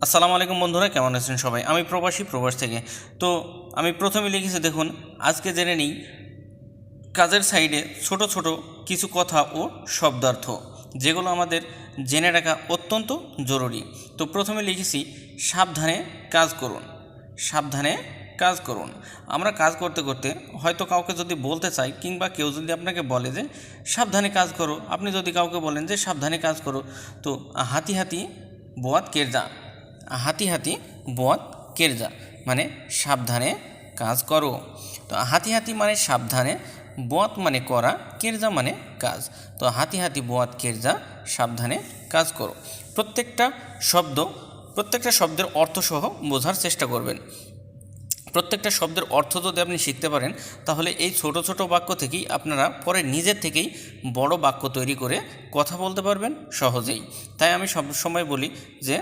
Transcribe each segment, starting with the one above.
আসসালামু আলাইকুম বন্ধুরা, কেমন আছেন সবাই? আমি প্রবাস থেকে। তো আমি প্রথমে লিখেছি, দেখুন আজকে জেনে নিই কাজের সাইডে ছোট ছোট কিছু কথা ও শব্দার্থ, যেগুলো আমাদের জেনে রাখা অত্যন্ত জরুরি। তো প্রথমে লিখেছি সাবধানে কাজ করুন। সাবধানে কাজ করুন। আমরা কাজ করতে করতে হয়তো কাউকে যদি বলতে চাই, কিংবা কেউ যদি আপনাকে বলে যে সাবধানে কাজ করো, আপনি যদি কাউকে বলেন যে সাবধানে কাজ করো, তো হাতি হাতি বোয়াত কেরজা, হাতি হাতি বোয়াত কেরজা মানে সাবধানে কাজ করো। তো হাতি হাতি মানে সাবধানে, বোয়াত মানে করা, কেরজা মানে কাজ। তো হাতি হাতি বোয়াত কেরজা, সাবধানে কাজ করো। প্রত্যেকটা শব্দ, প্রত্যেকটা শব্দের অর্থসহ বোঝার চেষ্টা করবেন। প্রত্যেকটা শব্দের অর্থ যদি আপনি শিখতে পারেন, তাহলে এই ছোট ছোট বাক্য থেকেই আপনারা পরে নিজের থেকেই বড় বাক্য তৈরি করে কথা বলতে পারবেন সহজেই। তাই আমি সব সময় বলি যে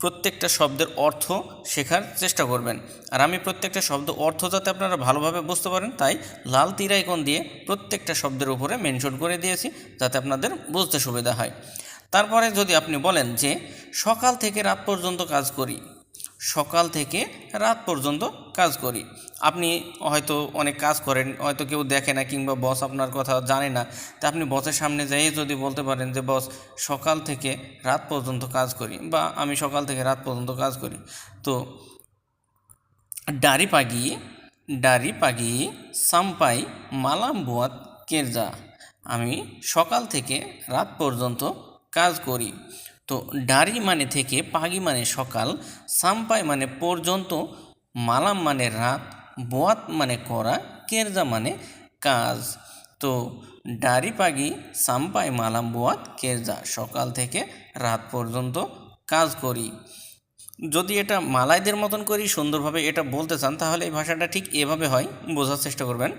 প্রত্যেকটা শব্দের অর্থ শেখার চেষ্টা করবেন। আর আমি প্রত্যেকটা শব্দ অর্থ যাতে আপনারা ভালোভাবে বুঝতে পারেন, তাই লাল তীর আইকন দিয়ে প্রত্যেকটা শব্দের উপরে মেনশন করে দিয়েছি, যাতে আপনাদের বুঝতে সুবিধা হয়। তারপরে যদি আপনি বলেন যে সকাল থেকে রাত পর্যন্ত কাজ করি, সকাল থেকে রাত পর্যন্ত কাজ করি। আপনি হয়তো অনেক কাজ করেন, হয়তো কেউ দেখে না, কিংবা বস আপনার কথা জানে না। তা আপনি বসের সামনে যেয়ে যদি বলতে পারেন যে বস, সকাল থেকে রাত পর্যন্ত কাজ করি, বা আমি সকাল থেকে রাত পর্যন্ত কাজ করি। তো ডারি পাগি, ডারি পাগি সাম্পাই মালাম বুয়াত কেরজা, আমি সকাল থেকে রাত পর্যন্ত কাজ করি। তো ডারি মানে থেকে, পাগি মানে সকাল, সাম্পাই মানে পর্যন্ত, মালাম মানে রাত, বোয়াত মানে করা, কেরজা মানে কাজ। তো ডারি পাগি সাম্পাই মালাম বোয়াত কেরজা, সকাল থেকে রাত পর্যন্ত কাজ করি। যদি এটা মালাইদের মতন করি সুন্দরভাবে এটা বলতে চান, তাহলে এই ভাষাটা ঠিক এভাবে হয়, বোঝার চেষ্টা করবেন।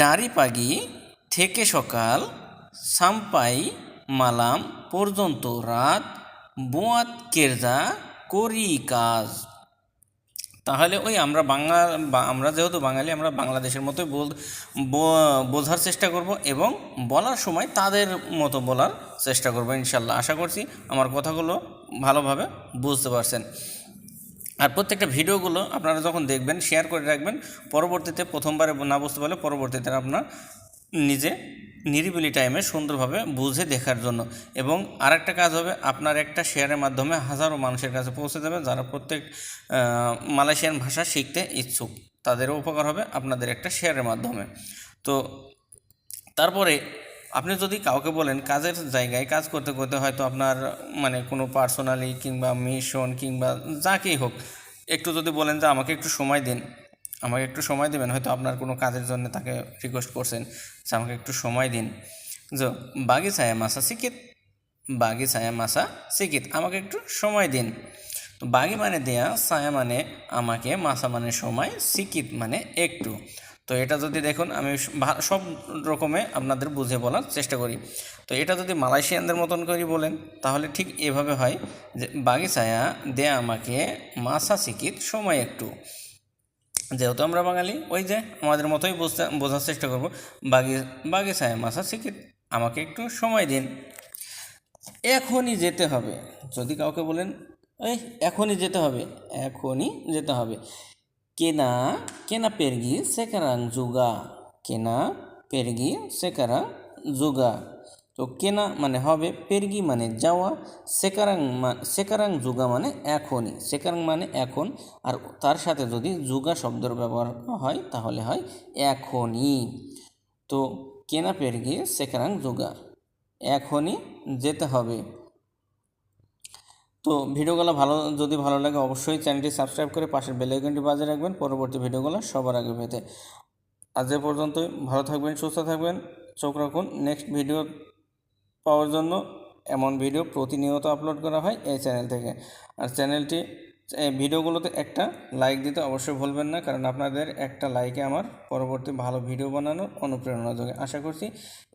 ডারি পাগি থেকে সকাল, সাম্পাই মালাম পর্যন্ত রাত, বোয়াত কেরজা করি কাজ। তাহলে ওই আমরা যেহেতু বাঙালি, আমরা বাংলাদেশের মতোই বোঝার চেষ্টা করব, এবং বলার সময় তাদের মতো বলার চেষ্টা করব ইনশাল্লাহ। আশা করছি আমার কথাগুলো ভালোভাবে বুঝতে পারছেন। আর প্রত্যেকটা ভিডিওগুলো আপনারা যখন দেখবেন শেয়ার করে রাখবেন, পরবর্তীতে প্রথমবারে না বুঝতে পারলে পরবর্তীতে আপনার নিজে নিরিবিলি টাইমে সুন্দরভাবে বুঝে দেখার জন্য। এবং আরেকটা কাজ হবে, আপনার একটা শেয়ারের মাধ্যমে হাজারো মানুষের কাছে পৌঁছে যাবে, যারা প্রত্যেক মালয়েশিয়ান ভাষা শিখতে ইচ্ছুক, তাদেরও উপকার হবে আপনাদের একটা শেয়ারের মাধ্যমে। তো তারপরে আপনি যদি কাউকে বলেন, কাজের জায়গায় কাজ করতে করতে হয়তো আপনার মানে কোনো পার্সোনালি কিংবা মিশন কিংবা যাকেই হোক, একটু যদি বলেন যে আমাকে একটু সময় দিন, আমাকে একটু সময় দেবেন, হয়তো আপনার কোনো কাজের জন্য তাকে রিকোয়েস্ট করছেন যে আমাকে একটু সময় দিন, যে বাগি ছায়া মাসা সিকিত, বাগি ছায়া মাসা সিকিত, আমাকে একটু সময় দিন। তো বাগি মানে দেয়া, ছায়া মানে আমাকে, মাসা মানে সময়, সিকিত মানে একটু। তো এটা যদি দেখুন, আমি সব রকমে আপনাদের বুঝে বলার চেষ্টা করি। তো এটা যদি মালয়েশিয়ানদের মতন করে বলেন, তাহলে ঠিক এভাবে হয় যে বাগি ছায়া দেয়া আমাকে, মাসা সিকিত সময় একটু। যেহেতু আমরা বাঙালি, ওই যে আমাদের মতোই বোঝার চেষ্টা করব, বাগি বাগি ছায়া মাসা সিকিত, আমাকে একটু সময় দিন। এখনই যেতে হবে, যদি কাউকে বলেন এই এখনই যেতে হবে, এখনই যেতে হবে। কেনা, কেনা পেরগি সেকারাং জুগা, কেনা পেরগি সেকারাং জুগা। তো কেনা মানে হবে, পেরগি মানে যাওয়া, সেকারাং জুগা মানে এখনই, সেকারাং মানে এখন, আর তার সাথে যদি জুগা শব্দের ব্যবহার হয় তাহলে হয় এখনই। তো কেনা পেরগি সেকারাং জুগা, এখনই যেতে হবে। তো ভিডিওগুলো যদি ভালো লাগে, অবশ্যই চ্যানেলটি সাবস্ক্রাইব করে পাশের বেল আইকনটি বাজিয়ে রাখবেন পরবর্তী ভিডিওগুলো সবার আগে পেতে। আজ এ পর্যন্তই, ভালো থাকবেন, সুস্থ থাকবেন, চোখ রাখুন নেক্সট ভিডিও পাওয়ার জন্য। এমন ভিডিও প্রতিনিয়ত আপলোড করা হয় এই চ্যানেল থেকে। আর চ্যানেলটি ভিডিওগুলোতে একটা লাইক দিতে অবশ্যই ভুলবেন না, কারণ আপনাদের একটা লাইকে আমার পরবর্তী ভালো ভিডিও বানানোর অনুপ্রেরণা যোগে। আশা করছি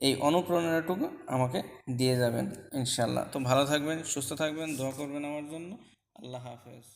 এই অনুপ্রেরণাটুকু আমাকে দিয়ে যাবেন ইনশাল্লাহ। তো ভালো থাকবেন, সুস্থ থাকবেন, দোয়া করবেন আমার জন্য। আল্লাহ হাফেজ।